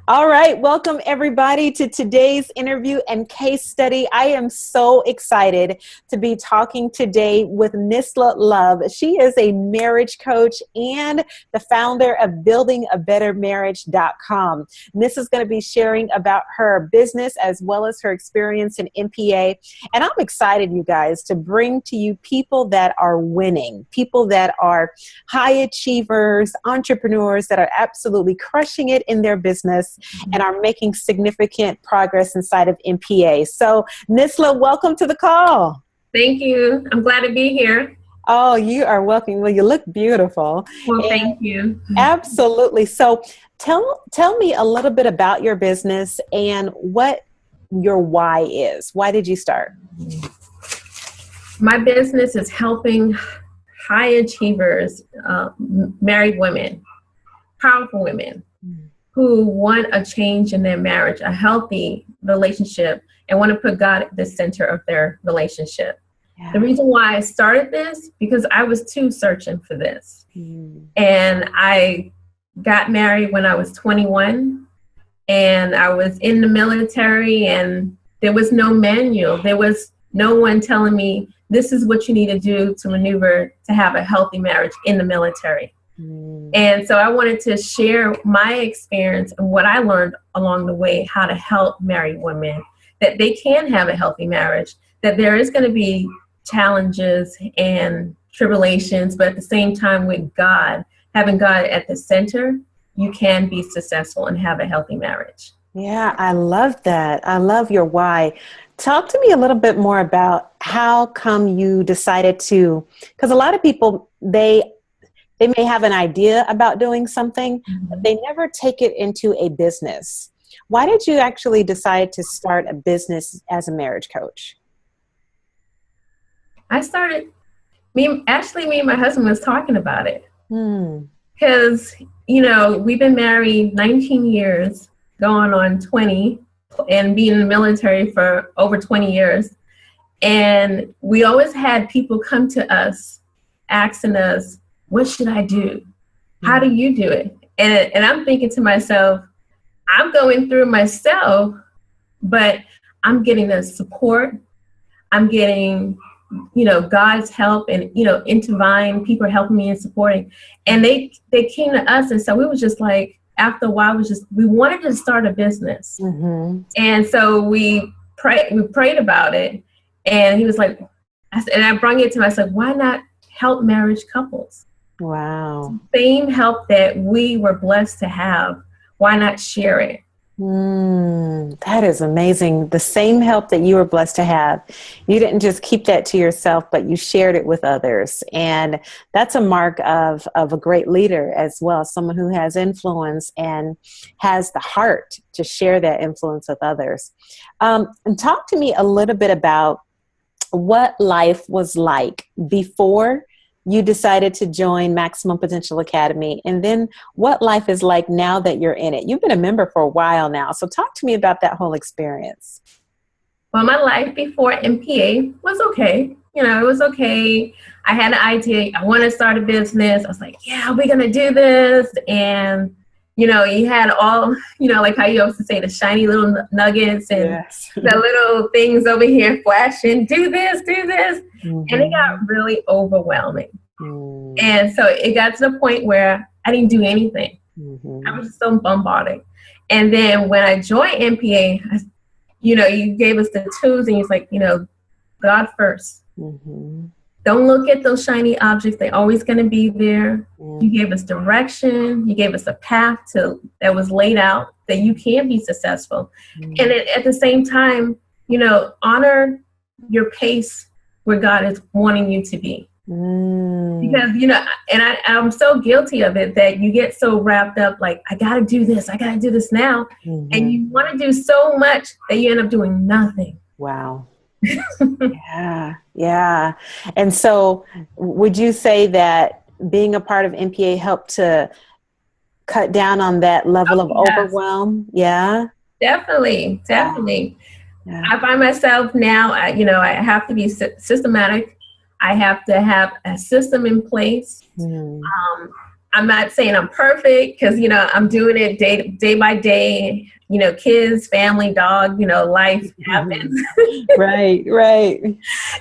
All right, welcome everybody to today's interview and case study. I am so excited to be talking today with Nisla Love. She is a marriage coach and the founder of buildingabettermarriage.com. Nisla is going to be sharing about her business as well as her experience in MPA. And I'm excited, you guys, to bring to you people that are winning, people that are high achievers, entrepreneurs that are absolutely crushing it in their business and are making significant progress inside of MPA. So, Nisla, welcome to the call. Thank you. I'm glad to be here. Oh, you are welcome. Well, you look beautiful. Well, thank you. Absolutely. So, tell me a little bit about your business and what your why is. Why did you start? My business is helping high achievers, married women, powerful women who want a change in their marriage, a healthy relationship, and want to put God at the center of their relationship. Yeah. The reason why I started this, because I was too searching for this. And I got married when I was 21, and I was in the military, and there was no manual. There was no one telling me, this is what you need to do to maneuver to have a healthy marriage in the military. And so I wanted to share my experience and what I learned along the way, how to help married women, that they can have a healthy marriage, that there is going to be challenges and tribulations, but at the same time with God, having God at the center, you can be successful and have a healthy marriage. Yeah, I love that. I love your why. Talk to me a little bit more about how come you decided to, because a lot of people, they may have an idea about doing something, but they never take it into a business. Why did you actually decide to start a business as a marriage coach? I started, me and my husband was talking about it. Because, we've been married 19 years, going on 20, and being in the military for over 20 years. And we always had people come to us asking us, what should I do? How do you do it? And I'm thinking to myself, I'm going through myself, but I'm getting the support. I'm getting, God's help and, intervine, people are helping me and supporting. And they came to us. And so we was just like, after a while, we wanted to start a business. And so we prayed about it. And he was like, and I brought it to him. I said, why not help marriage couples? Wow. Same help that we were blessed to have. Why not share it? That is amazing. The same help that you were blessed to have. You didn't just keep that to yourself, but you shared it with others. And that's a mark of a great leader as well. Someone who has influence and has the heart to share that influence with others. And talk to me a little bit about what life was like before you decided to join Maximum Potential Academy, and then what life is like now that you're in it. You've been a member for a while now, so talk to me about that whole experience. Well, my life before MPA was okay. It was okay. I had an idea. I want to start a business. I was like, yeah, we're going to do this. And, you had all, like how you used to say, the shiny little nuggets and the little things over here flashing, do this. And it got really overwhelming. And so it got to the point where I didn't do anything. I was just so bombarded. And then when I joined MPA, you gave us the tools and you're like, God first. Don't look at those shiny objects. They're always going to be there. You gave us direction. You gave us a path that was laid out that you can be successful. And at the same time, honor your pace where God is wanting you to be. Because, and I'm so guilty of it that you get so wrapped up, like, I got to do this now. And you want to do so much that you end up doing nothing. Wow. Yeah. And so would you say that being a part of MPA helped to cut down on that level of overwhelm? Yeah. Definitely. Yeah. I find myself now, I have to be systematic. I have to have a system in place. I'm not saying I'm perfect because, I'm doing it day by day, kids, family, dog, life happens. Right, right.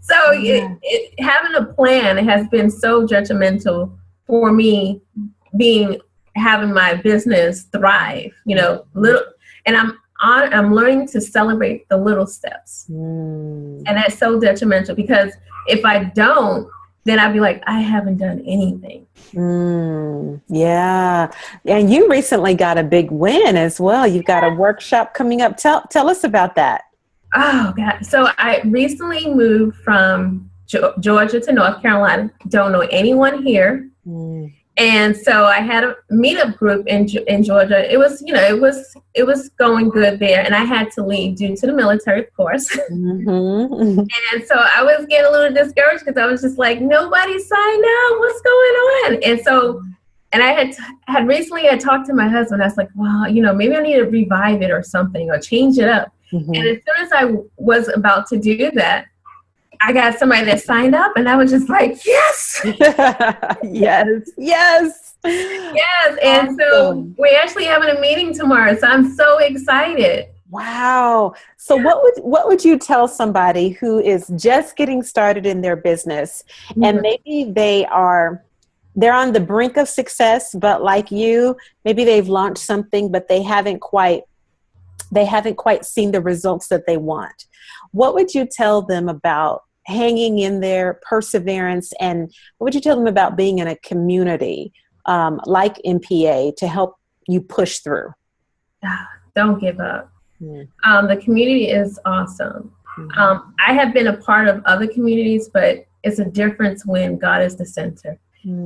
So having a plan has been so detrimental for me having my business thrive, little, and I'm learning to celebrate the little steps. And that's so detrimental because if I don't, then I'd be like, I haven't done anything. Yeah. And you recently got a big win as well. You've got a workshop coming up. Tell us about that. Oh, God. So I recently moved from Georgia to North Carolina. Don't know anyone here. And so I had a meetup group in Georgia. It was, it was going good there. And I had to leave due to the military, of course. And so I was getting a little discouraged because I was just like, nobody signed up. What's going on? And so, and I had recently talked to my husband. I was like, well, maybe I need to revive it or something or change it up. And as soon as I was about to do that, I got somebody that signed up and I was just like, yes. Yes. And so we're actually having a meeting tomorrow. So I'm so excited. Wow. So what would you tell somebody who is just getting started in their business and maybe they're on the brink of success, but like you, maybe they've launched something, but they haven't quite seen the results that they want. What would you tell them about hanging in there, perseverance, and what would you tell them about being in a community like MPA to help you push through? Don't give up. The community is awesome. I have been a part of other communities, but it's a difference when God is the center.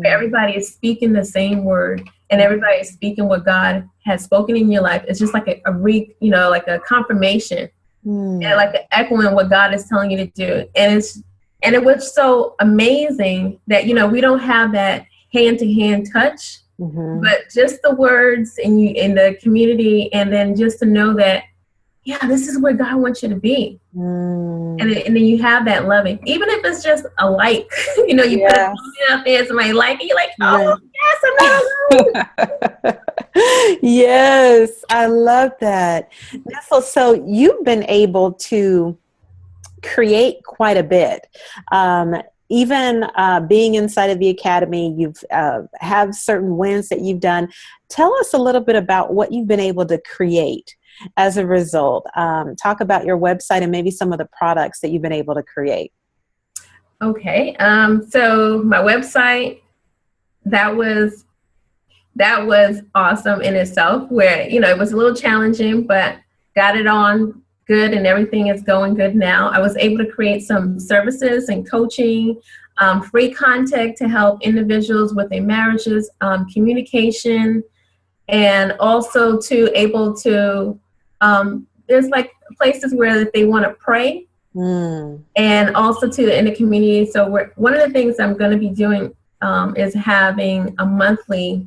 Everybody is speaking the same word and everybody is speaking what God has spoken in your life. It's just like like a confirmation and like an echoing what God is telling you to do. And it was so amazing that, we don't have that hand-to-hand touch, but just the words in the community. And then just to know that, this is where God wants you to be. And then you have that loving, even if it's just a like, you put it out there, somebody like it, you're like, oh, yes, I'm not alone. Yes, I love that. Nisla, so you've been able to create quite a bit. Even being inside of the academy, you've have certain wins that you've done. Tell us a little bit about what you've been able to create as a result. Talk about your website and maybe some of the products that you've been able to create. Okay. So my website, that was awesome in itself, where, it was a little challenging, but got it on good and everything is going good now. I was able to create some services and coaching, free content to help individuals with their marriages, communication, and also there's like places where if they want to pray and also in the community. So one of the things I'm going to be doing is having a monthly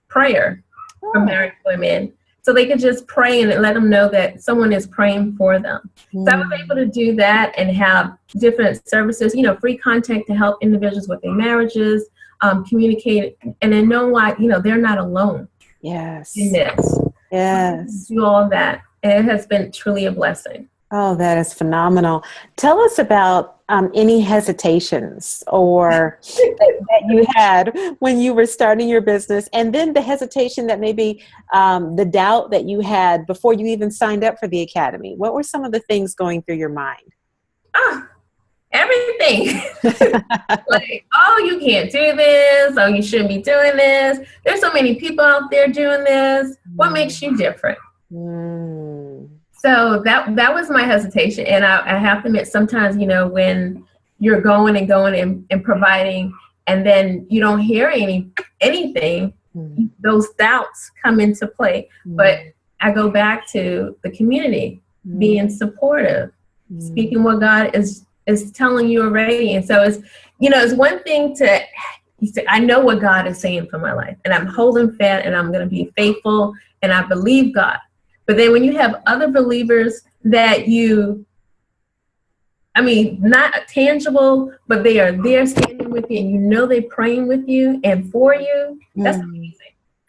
prayer for married women. So they could just pray and let them know that someone is praying for them. So I was able to do that and have different services, free content to help individuals with their marriages, communicate, and then know why, they're not alone. Yes. In this. Yes. Do all that. And it has been truly a blessing. Oh, that is phenomenal. Tell us about any hesitations or that you had when you were starting your business, and then the hesitation that maybe the doubt that you had before you even signed up for the academy. What were some of the things going through your mind? Everything. Like, oh, you can't do this. Oh, you shouldn't be doing this. There's so many people out there doing this. What makes you different? So that was my hesitation. And I have to admit, sometimes, when you're going and providing, and then you don't hear anything, those doubts come into play. But I go back to the community, being supportive, speaking what God is telling you already. And so it's one thing you say, I know what God is saying for my life, and I'm holding fast, and I'm going to be faithful, and I believe God. But then when you have other believers that you I mean, not tangible, but they are there standing with you, and you know they're praying with you and for you. That's amazing.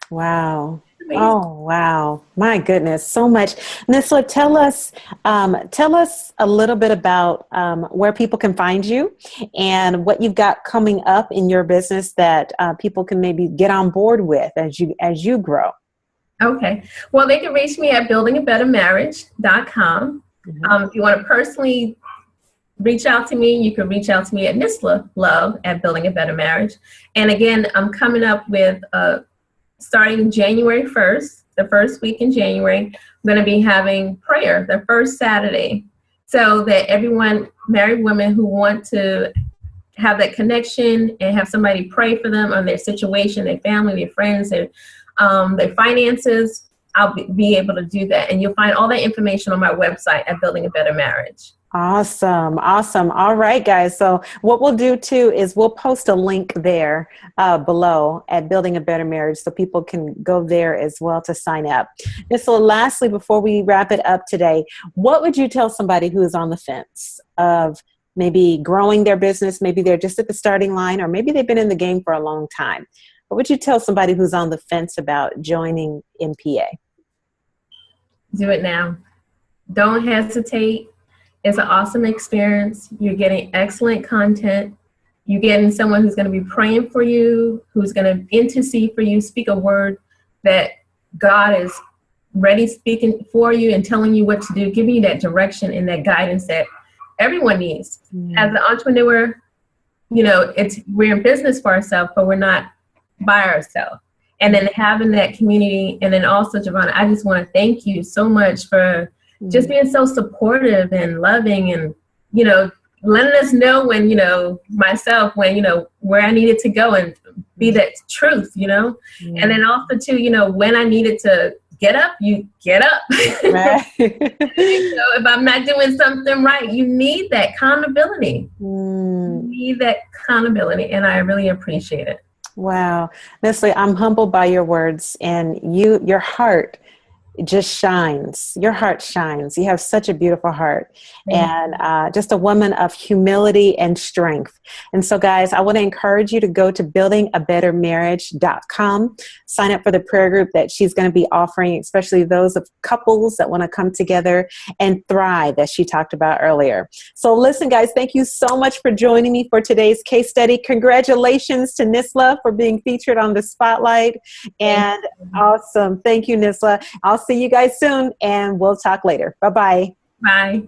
Wow. Amazing. Oh, wow. My goodness. So much. Nisla, tell us a little bit about where people can find you and what you've got coming up in your business that people can maybe get on board with as you grow. Okay. Well, they can reach me at buildingabettermarriage.com. If you want to personally reach out to me, you can reach out to me at Nisla Love at Building a Better Marriage. And again, I'm coming up with starting January 1st, the first week in January, I'm going to be having prayer the first Saturday, so that everyone, married women who want to have that connection and have somebody pray for them on their situation, their family, their friends, their finances, I'll be able to do that. And you'll find all that information on my website at Building a Better Marriage. Awesome. Awesome. All right, guys. So what we'll do too is we'll post a link there below at Building a Better Marriage so people can go there as well to sign up. And so lastly, before we wrap it up today, what would you tell somebody who is on the fence of maybe growing their business? Maybe they're just at the starting line, or maybe they've been in the game for a long time. What would you tell somebody who's on the fence about joining MPA? Do it now. Don't hesitate. It's an awesome experience. You're getting excellent content. You're getting someone who's going to be praying for you, who's going to intercede for you, speak a word that God is ready speaking for you and telling you what to do, giving you that direction and that guidance that everyone needs. As an entrepreneur, we're in business for ourselves, but we're not by ourselves. And then having that community, and then also, Giovanna, I just want to thank you so much for just being so supportive and loving, and, letting us know when, where I needed to go and be that truth, and then also too, when I needed to get up, you get up. Right. If I'm not doing something right, you need that accountability. You need that accountability, and I really appreciate it. Wow. Nisla, I'm humbled by your words, and your heart just shines. Your heart shines. You have such a beautiful heart, and just a woman of humility and strength. And so, guys, I want to encourage you to go to buildingabettermarriage.com, sign up for the prayer group that she's going to be offering, especially those of couples that want to come together and thrive, as she talked about earlier. So listen, guys, thank you so much for joining me for today's case study. Congratulations to Nisla for being featured on the Spotlight. And awesome. Thank you, Nisla. I'll see you guys soon, and we'll talk later. Bye-bye. Bye.